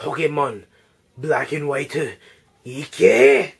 Pokemon Black and White いけ!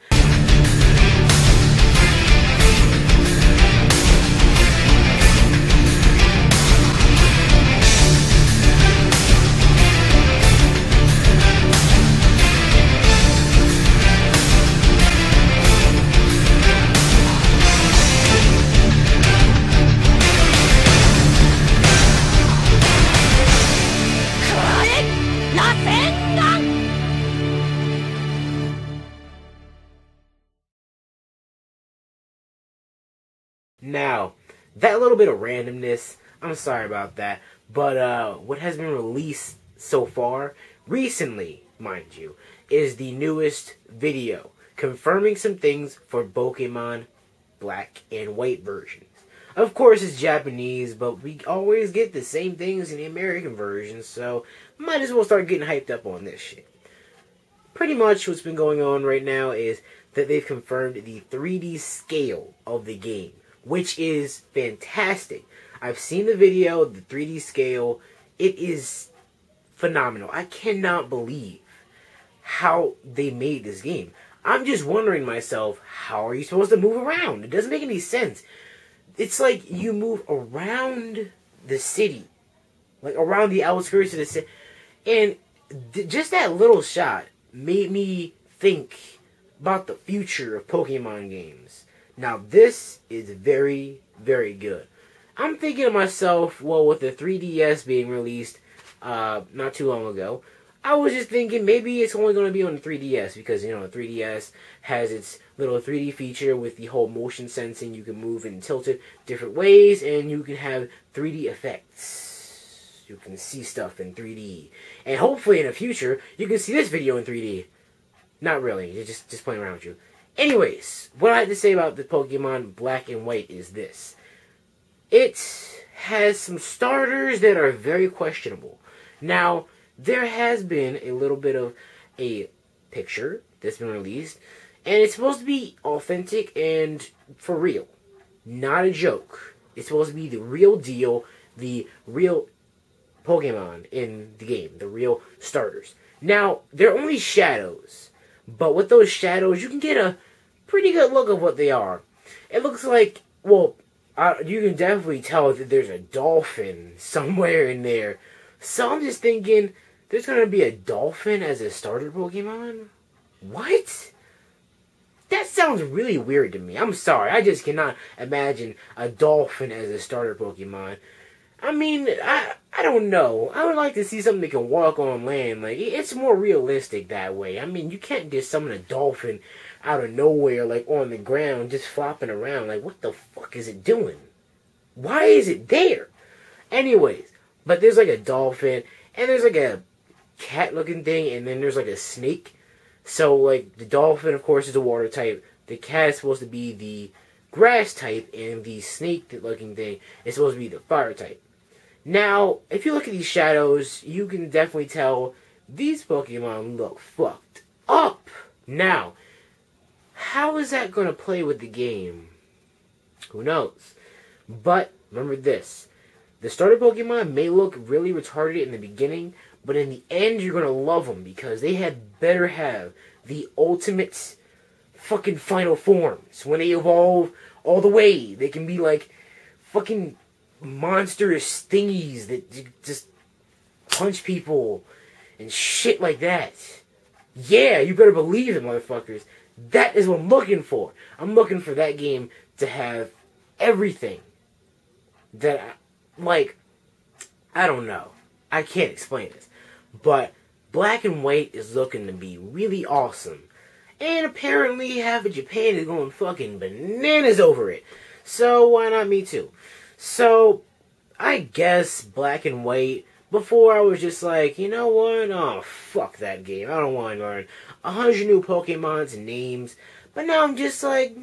Now, that little bit of randomness, I'm sorry about that, but what has been released so far, recently, mind you, is the newest video confirming some things for Pokemon Black and White versions. Of course, it's Japanese, but we always get the same things in the American version, so might as well start getting hyped up on this shit. Pretty much what's been going on right now is that they've confirmed the 3D scale of the game, which is fantastic. I've seen the video, the 3D scale. It is phenomenal. I cannot believe how they made this game. I'm just wondering myself, how are you supposed to move around? It doesn't make any sense. It's like you move around the city, like around the outskirts of the city. And just that little shot made me think about the future of Pokemon games. Now, this is very, very good. I'm thinking to myself, well, with the 3DS being released not too long ago, I was just thinking maybe it's only going to be on the 3DS because, you know, the 3DS has its little 3D feature with the whole motion sensing. You can move and tilt it different ways, and you can have 3D effects. You can see stuff in 3D. And hopefully in the future, you can see this video in 3D. Not really, just playing around with you. Anyways, what I have to say about the Pokemon Black and White is this. It has some starters that are very questionable. Now, there has been a little bit of a picture that's been released, and it's supposed to be authentic and for real. Not a joke. It's supposed to be the real deal, the real Pokemon in the game, the real starters. Now, they're only shadows. But with those shadows, you can get a pretty good look of what they are. It looks like, well, you can definitely tell that there's a dolphin somewhere in there. So I'm just thinking, there's going to be a dolphin as a starter Pokemon? What? That sounds really weird to me. I'm sorry, I just cannot imagine a dolphin as a starter Pokemon. I mean, I don't know. I would like to see something that can walk on land. Like, it's more realistic that way. I mean, you can't just summon a dolphin out of nowhere, like, on the ground, just flopping around. Like, what the fuck is it doing? Why is it there? Anyways, but there's, like, a dolphin, and there's, like, a cat-looking thing, and then there's, like, a snake. So, like, the dolphin, of course, is the water type. The cat is supposed to be the grass type, and the snake-looking thing is supposed to be the fire type. Now, if you look at these shadows, you can definitely tell these Pokemon look fucked up. Now, how is that going to play with the game? Who knows? But, remember this. The starter Pokemon may look really retarded in the beginning, but in the end, you're going to love them because they had better have the ultimate fucking final forms. When they evolve all the way, they can be like fucking monstrous thingies that just punch people and shit like that. Yeah, you better believe it, motherfuckers. That is what I'm looking for. I'm looking for that game to have everything that, like, I don't know. I can't explain this. But Black and White is looking to be really awesome. And apparently half of Japan is going fucking bananas over it. So why not me too? So, I guess Black and White, before I was just like, you know what? Oh, fuck that game. I don't want to learn 100 new Pokemon's names. But now I'm just like,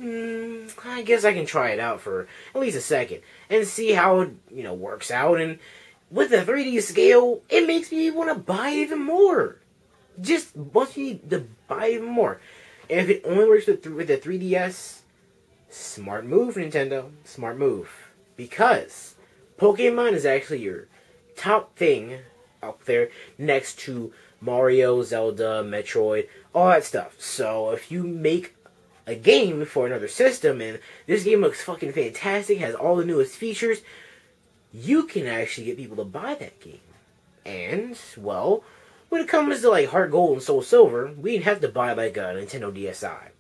I guess I can try it out for at least a second. And see how it, you know, works out. And with the 3D scale, it makes me want to buy even more. Just wants me to buy even more. And if it only works with the 3DS, smart move, Nintendo. Smart move. Because Pokemon is actually your top thing up there next to Mario, Zelda, Metroid, all that stuff. So if you make a game for another system and this game looks fucking fantastic, has all the newest features, you can actually get people to buy that game. And, well, when it comes to like Heart Gold and Soul Silver, we didn't have to buy like a Nintendo DSi.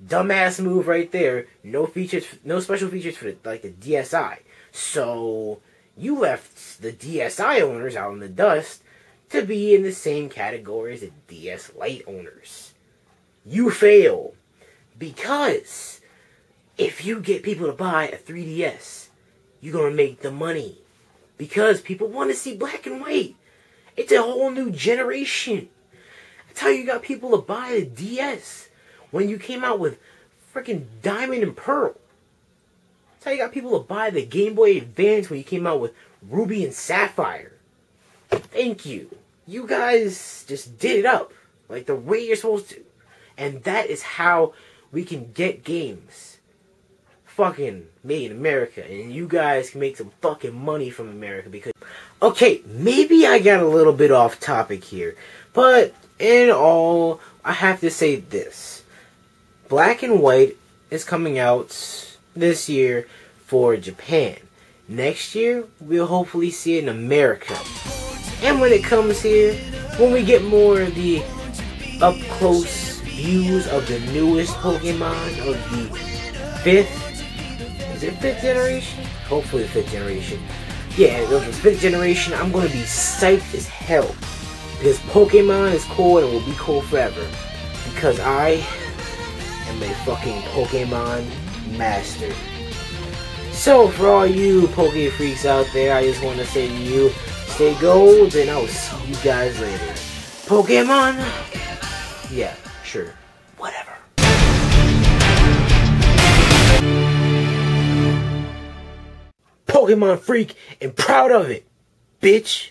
Dumbass move right there. No features, no special features for the DSi. So you left the DSi owners out in the dust to be in the same category as the DS Lite owners. You fail. Because if you get people to buy a 3DS, you're going to make the money. Because people want to see black and white. It's a whole new generation. That's how you got people to buy the DS when you came out with freaking Diamond and Pearl. That's how you got people to buy the Game Boy Advance when you came out with Ruby and Sapphire. Thank you. You guys just did it up like the way you're supposed to. And that is how we can get games fucking made in America. And you guys can make some fucking money from America because... Okay, maybe I got a little bit off topic here. But in all, I have to say this. Black and White is coming out this year for Japan. Next year, we'll hopefully see it in America. And when it comes here, when we get more of the up-close views of the newest Pokemon of the 5th, is it 5th generation? Hopefully the 5th generation. Yeah, of the 5th generation, I'm going to be psyched as hell. Because Pokemon is cool and will be cool forever. Because I am a fucking Pokemon master. So, for all you Poke freaks out there, I just want to say to you, stay gold, and I'll see you guys later. Pokemon? Yeah, sure. Whatever. Pokemon freak and proud of it, bitch.